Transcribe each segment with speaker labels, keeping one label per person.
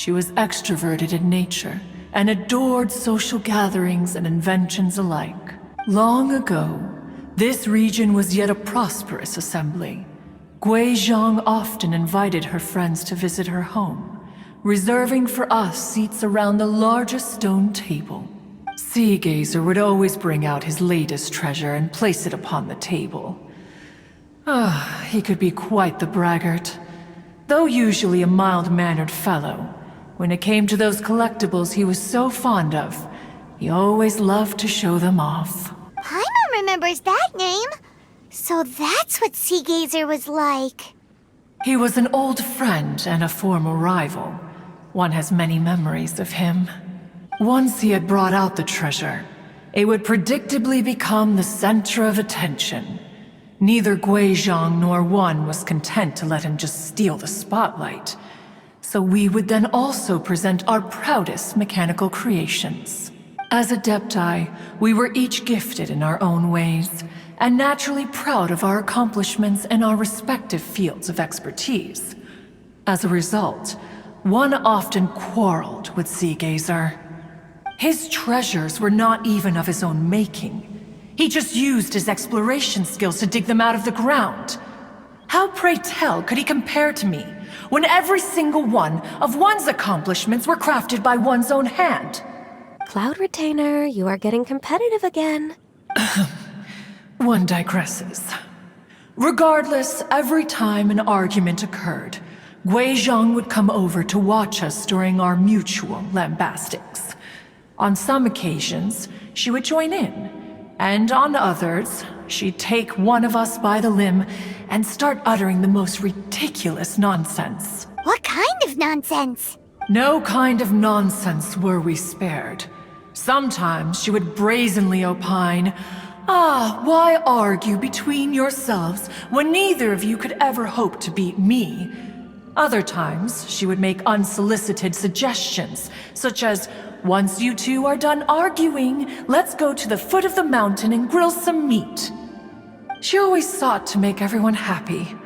Speaker 1: She was extroverted in nature and adored social gatherings and inventions alike. Long ago, this region was yet a prosperous assembly. Guizhong often invited her friends to visit her home, reserving for us seats around the largest stone table. Sea Gazer would always bring out his latest treasure and place it upon the table. He could be quite the braggart. Though usually a mild-mannered fellow, when it came to those collectibles he was so fond of, he always loved to show them off.
Speaker 2: Paimon remembers that name. So that's what Sea Gazer was like.
Speaker 1: He was an old friend and a former rival. One has many memories of him. Once he had brought out the treasure, it would predictably become the center of attention. Neither Guizhong nor one was content to let him just steal the spotlight. So we would then also present our proudest mechanical creations. As adepti, we were each gifted in our own ways, and naturally proud of our accomplishments in our respective fields of expertise. As a result, one often quarreled with Sea Gazer. His treasures were not even of his own making. He just used his exploration skills to dig them out of the ground. How, pray tell, could he compare to me, when every single one of one's accomplishments were crafted by one's own hand?
Speaker 3: Cloud Retainer, you are getting competitive again.
Speaker 1: One digresses. Regardless, every time an argument occurred, Guizhong would come over to watch us during our mutual lambastics. On some occasions, she would join in, and on others, she'd take one of us by the limb and start uttering the most ridiculous nonsense.
Speaker 2: What kind of nonsense?
Speaker 1: No kind of nonsense were we spared. Sometimes she would brazenly opine, why argue between yourselves when neither of you could ever hope to beat me? Other times, she would make unsolicited suggestions, such as, once you two are done arguing, let's go to the foot of the mountain and grill some meat. She always sought to make everyone happy,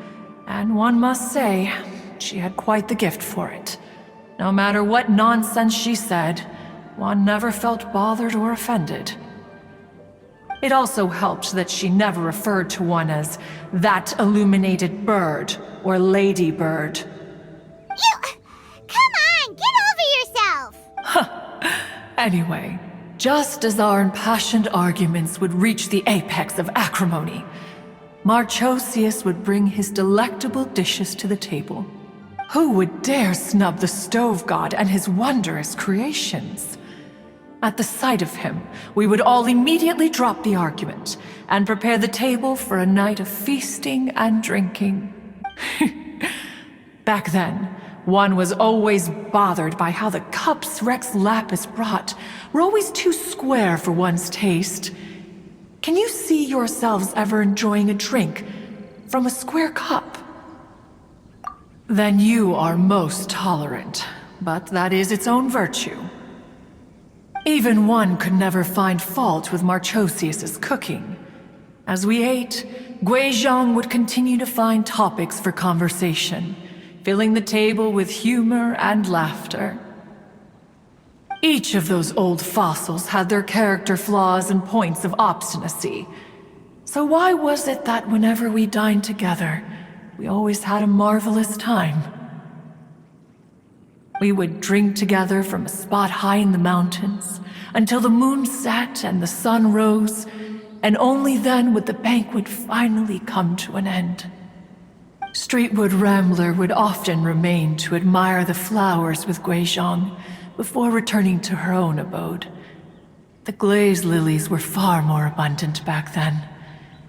Speaker 1: and one must say, she had quite the gift for it. No matter what nonsense she said, one never felt bothered or offended. It also helped that she never referred to one as that illuminated bird or lady bird.
Speaker 2: Come on, get over yourself!
Speaker 1: Anyway, just as our impassioned arguments would reach the apex of acrimony, Marchosius would bring his delectable dishes to the table. Who would dare snub the stove god and his wondrous creations? At the sight of him, we would all immediately drop the argument and prepare the table for a night of feasting and drinking. Back then, one was always bothered by how the cups Rex Lapis brought were always too square for one's taste. Can you see yourselves ever enjoying a drink from a square cup? Then you are most tolerant, but that is its own virtue. Even one could never find fault with Marchosius's cooking. As we ate, Guizhong would continue to find topics for conversation, filling the table with humor and laughter. Each of those old fossils had their character flaws and points of obstinacy. So why was it that whenever we dined together, we always had a marvelous time? We would drink together from a spot high in the mountains until the moon set and the sun rose, and only then would the banquet finally come to an end. Streetwood Rambler would often remain to admire the flowers with Guizhong before returning to her own abode. The glaze lilies were far more abundant back then.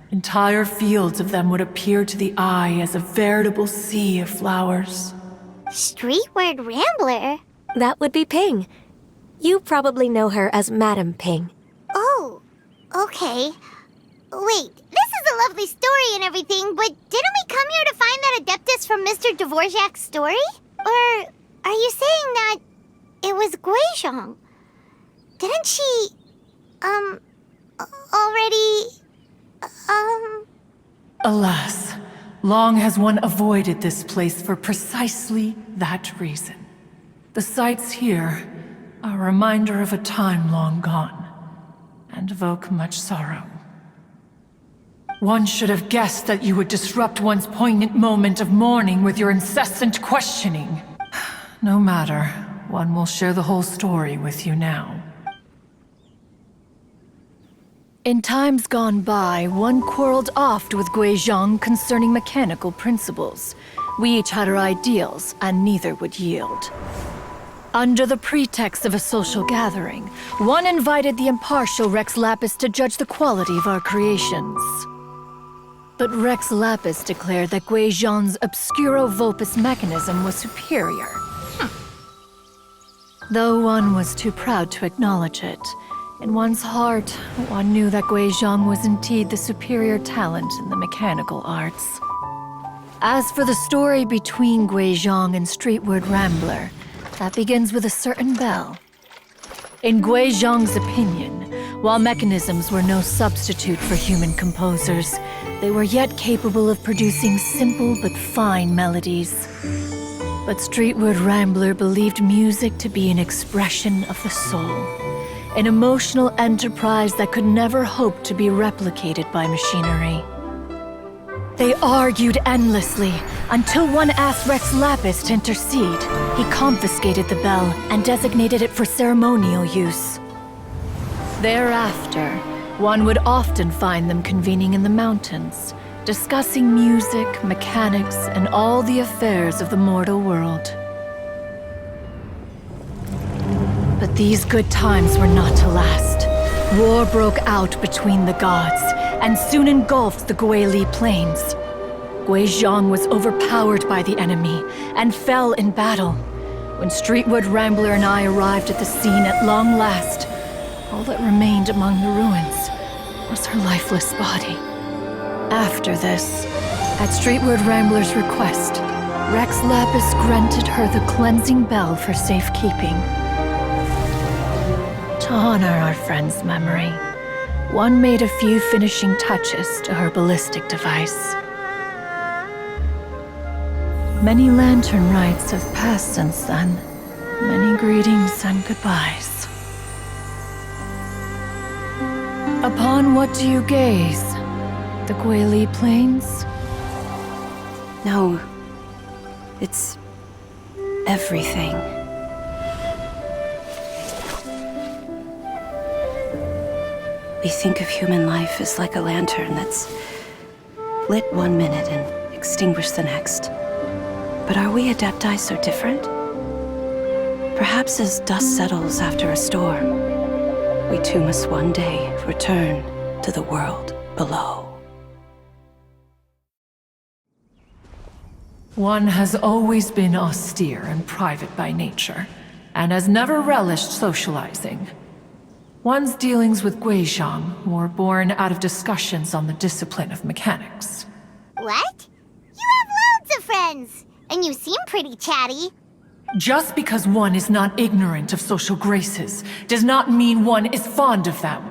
Speaker 1: Entire fields of them would appear to the eye as a veritable sea of flowers.
Speaker 2: Streetward Rambler?
Speaker 3: That would be Ping. You probably know her as Madam Ping.
Speaker 2: Oh, okay. Wait, this is a lovely story and everything, but didn't we come here to find that Adeptus from Mr. Dvorak's story? Or are you saying that it was Guizhong? Didn't she, already,
Speaker 1: Alas, long has one avoided this place for precisely that reason. The sights here are a reminder of a time long gone, and evoke much sorrow. One should have guessed that you would disrupt one's poignant moment of mourning with your incessant questioning. No matter, one will share the whole story with you now.
Speaker 4: In times gone by, one quarreled oft with Guizhong concerning mechanical principles. We each had our ideals, and neither would yield. Under the pretext of a social gathering, one invited the impartial Rex Lapis to judge the quality of our creations. But Rex Lapis declared that Guizhong's Obscuro Vulpus mechanism was superior. Though one was too proud to acknowledge it, in one's heart, one knew that Guizhong was indeed the superior talent in the mechanical arts. As for the story between Guizhong and Streetward Rambler, that begins with a certain bell. In Guizhong's opinion, while mechanisms were no substitute for human composers, they were yet capable of producing simple but fine melodies. But Streetward Rambler believed music to be an expression of the soul. An emotional enterprise that could never hope to be replicated by machinery. They argued endlessly, until one asked Rex Lapis to intercede. He confiscated the bell and designated it for ceremonial use. Thereafter, one would often find them convening in the mountains, discussing music, mechanics, and all the affairs of the mortal world. But these good times were not to last. War broke out between the gods, and soon engulfed the Guili Plains. Guizhong was overpowered by the enemy, and fell in battle. When Streetwood Rambler and I arrived at the scene at long last, all that remained among the ruins was her lifeless body. After this, at Streetwood Rambler's request, Rex Lapis granted her the cleansing bell for safekeeping. To honor our friend's memory, one made a few finishing touches to her ballistic device. Many lantern rites have passed since then. Many greetings and goodbyes. Upon what do you gaze? The Guili Plains?
Speaker 3: No, it's everything. We think of human life as like a lantern that's lit one minute and extinguished the next. But are we adepti so different? Perhaps as dust settles after a storm, we too must one day return to the world below.
Speaker 1: One has always been austere and private by nature, and has never relished socializing. One's dealings with Guizhong were born out of discussions on the discipline of mechanics.
Speaker 2: What? You have loads of friends, and you seem pretty chatty.
Speaker 1: Just because one is not ignorant of social graces does not mean one is fond of them.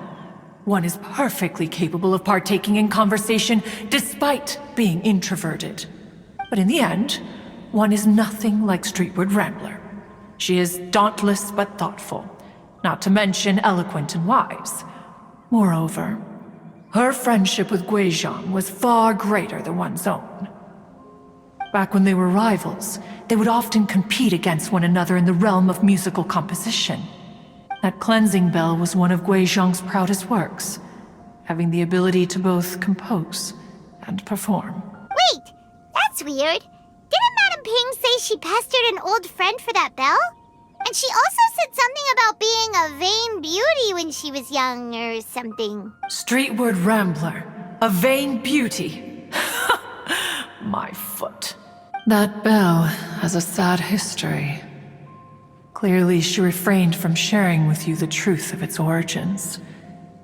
Speaker 1: One is perfectly capable of partaking in conversation despite being introverted. But in the end, one is nothing like Streetward Rambler. She is dauntless but thoughtful, not to mention eloquent and wise. Moreover, her friendship with Guizhong was far greater than one's own. Back when they were rivals, they would often compete against one another in the realm of musical composition. That cleansing bell was one of Guizhong's proudest works, having the ability to both compose and perform.
Speaker 2: Wait, that's weird. Didn't Madame Ping say she pestered an old friend for that bell? And she also said something about being a vain beauty when she was young or something.
Speaker 1: Streetward Rambler, a vain beauty. My foot. That bell has a sad history. Clearly, she refrained from sharing with you the truth of its origins,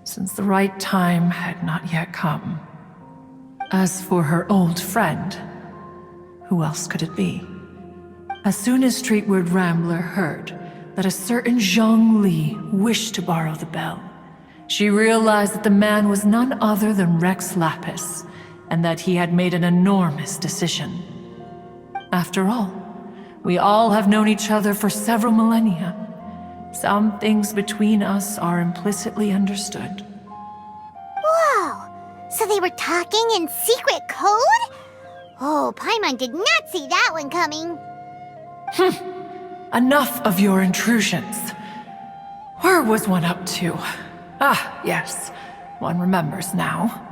Speaker 1: since the right time had not yet come. As for her old friend, who else could it be? As soon as Streetward Rambler heard that a certain Zhang Li wished to borrow the bell, she realized that the man was none other than Rex Lapis, and that he had made an enormous decision. After all, We all have known each other for several millennia. Some things between us are implicitly understood.
Speaker 2: Whoa! So they were talking in secret code? Oh, Paimon did not see that one coming.
Speaker 1: Enough of your intrusions. Where was one up to? Ah, yes. One remembers now.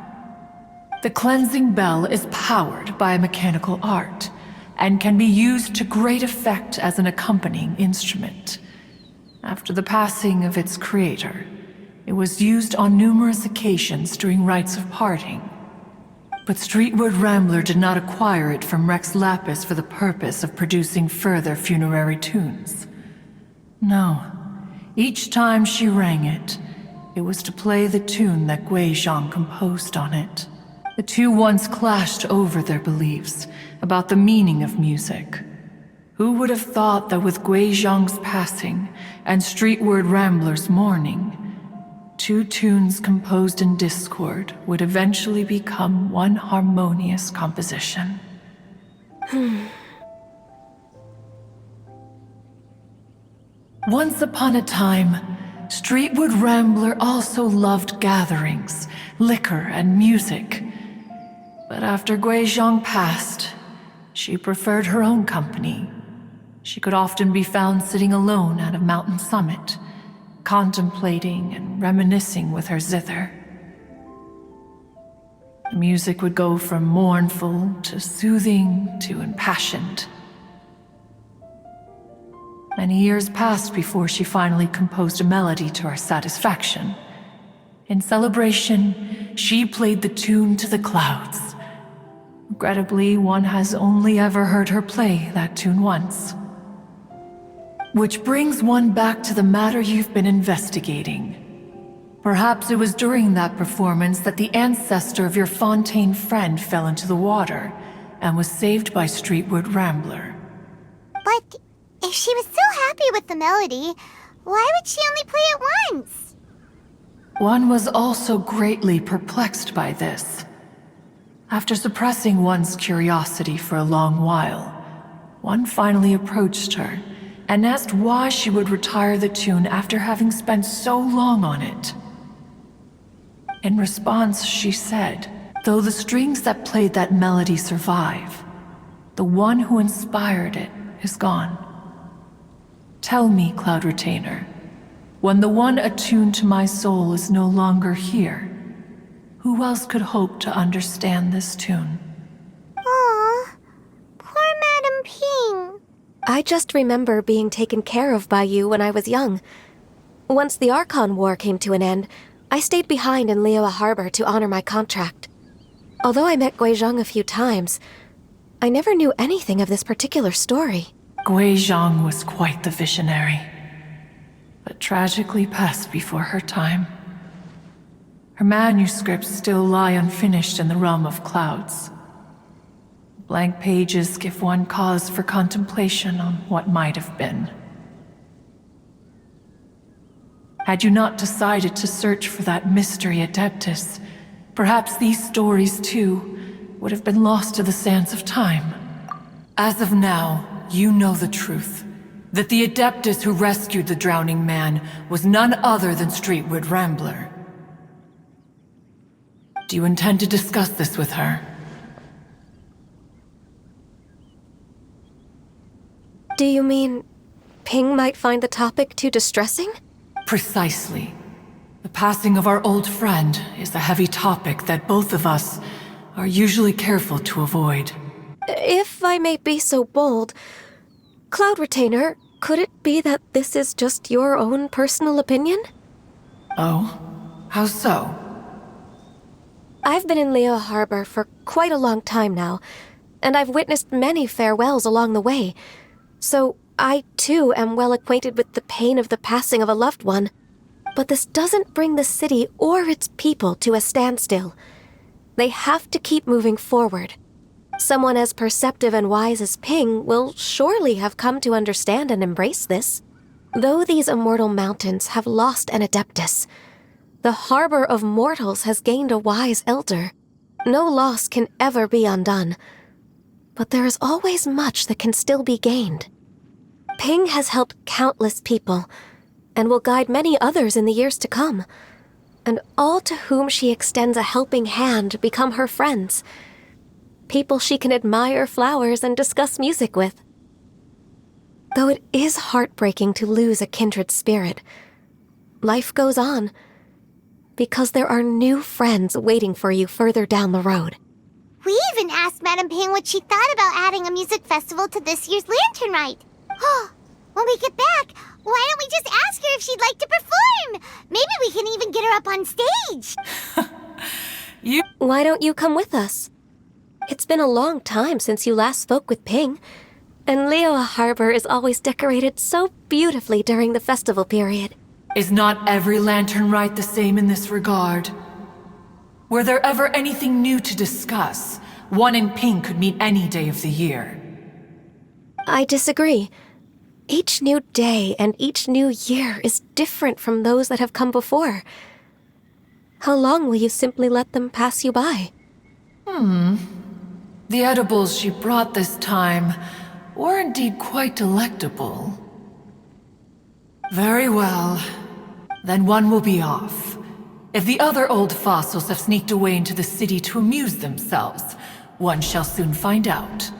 Speaker 1: The cleansing bell is powered by a mechanical art, and can be used to great effect as an accompanying instrument. After the passing of its creator, it was used on numerous occasions during rites of parting. But Streetwood Rambler did not acquire it from Rex Lapis for the purpose of producing further funerary tunes. No. Each time she rang it, it was to play the tune that Guizhong composed on it. The two once clashed over their beliefs about the meaning of music. Who would have thought that with Guizhong's passing and Streetward Rambler's mourning, two tunes composed in discord would eventually become one harmonious composition? Once upon a time, Streetwood Rambler also loved gatherings, liquor, and music. But after Guizhong passed, she preferred her own company. She could often be found sitting alone at a mountain summit, contemplating and reminiscing with her zither. The music would go from mournful to soothing to impassioned. Many years passed before she finally composed a melody to her satisfaction. In celebration, she played the tune to the clouds. Regrettably, one has only ever heard her play that tune once. Which brings one back to the matter you've been investigating. Perhaps it was during that performance that the ancestor of your Fontaine friend fell into the water and was saved by Streetwood Rambler.
Speaker 2: But if she was so happy with the melody, why would she only play it once?
Speaker 1: One was also greatly perplexed by this. After suppressing one's curiosity for a long while, one finally approached her and asked why she would retire the tune after having spent so long on it. In response, she said, "Though the strings that played that melody survive, the one who inspired it is gone. Tell me, Cloud Retainer, when the one attuned to my soul is no longer here, who else could hope to understand this tune?"
Speaker 2: Aw, poor Madam Ping.
Speaker 5: I just remember being taken care of by you when I was young. Once the Archon War came to an end, I stayed behind in Liyue Harbor to honor my contract. Although I met Guizhong a few times, I never knew anything of this particular story.
Speaker 1: Guizhong was quite the visionary, but tragically passed before her time. Her manuscripts still lie unfinished in the realm of clouds. Blank pages give one cause for contemplation on what might have been. Had you not decided to search for that mystery Adeptus, perhaps these stories, too, would have been lost to the sands of time. As of now, you know the truth. That the Adeptus who rescued the drowning man was none other than Streetwood Rambler. Do you intend to discuss this with her?
Speaker 5: Do you mean Ping might find the topic too distressing?
Speaker 1: Precisely. The passing of our old friend is a heavy topic that both of us are usually careful to avoid.
Speaker 5: If I may be so bold, Cloud Retainer, could it be that this is just your own personal opinion?
Speaker 1: Oh? How so?
Speaker 5: I've been in Liyue Harbor for quite a long time now, and I've witnessed many farewells along the way, so I too am well acquainted with the pain of the passing of a loved one. But this doesn't bring the city or its people to a standstill. They have to keep moving forward. Someone as perceptive and wise as Ping will surely have come to understand and embrace this. Though these immortal mountains have lost an Adeptus, the harbor of mortals has gained a wise elder. No loss can ever be undone, but there is always much that can still be gained. Ping has helped countless people, and will guide many others in the years to come. And all to whom she extends a helping hand become her friends. People she can admire flowers and discuss music with. Though it is heartbreaking to lose a kindred spirit, life goes on, because there are new friends waiting for you further down the road.
Speaker 2: We even asked Madame Ping what she thought about adding a music festival to this year's Lantern Rite. When we get back, why don't we just ask her if she'd like to perform? Maybe we can even get her up on stage.
Speaker 5: Why don't you come with us? It's been a long time since you last spoke with Ping, and Liyue Harbor is always decorated so beautifully during the festival period.
Speaker 1: Is not every Lantern Rite the same in this regard? Were there ever anything new to discuss? One in Ping could meet any day of the year.
Speaker 5: I disagree. Each new day and each new year is different from those that have come before. How long will you simply let them pass you by?
Speaker 1: The edibles she brought this time were indeed quite delectable. Very well. Then one will be off. If the other old fossils have sneaked away into the city to amuse themselves, one shall soon find out.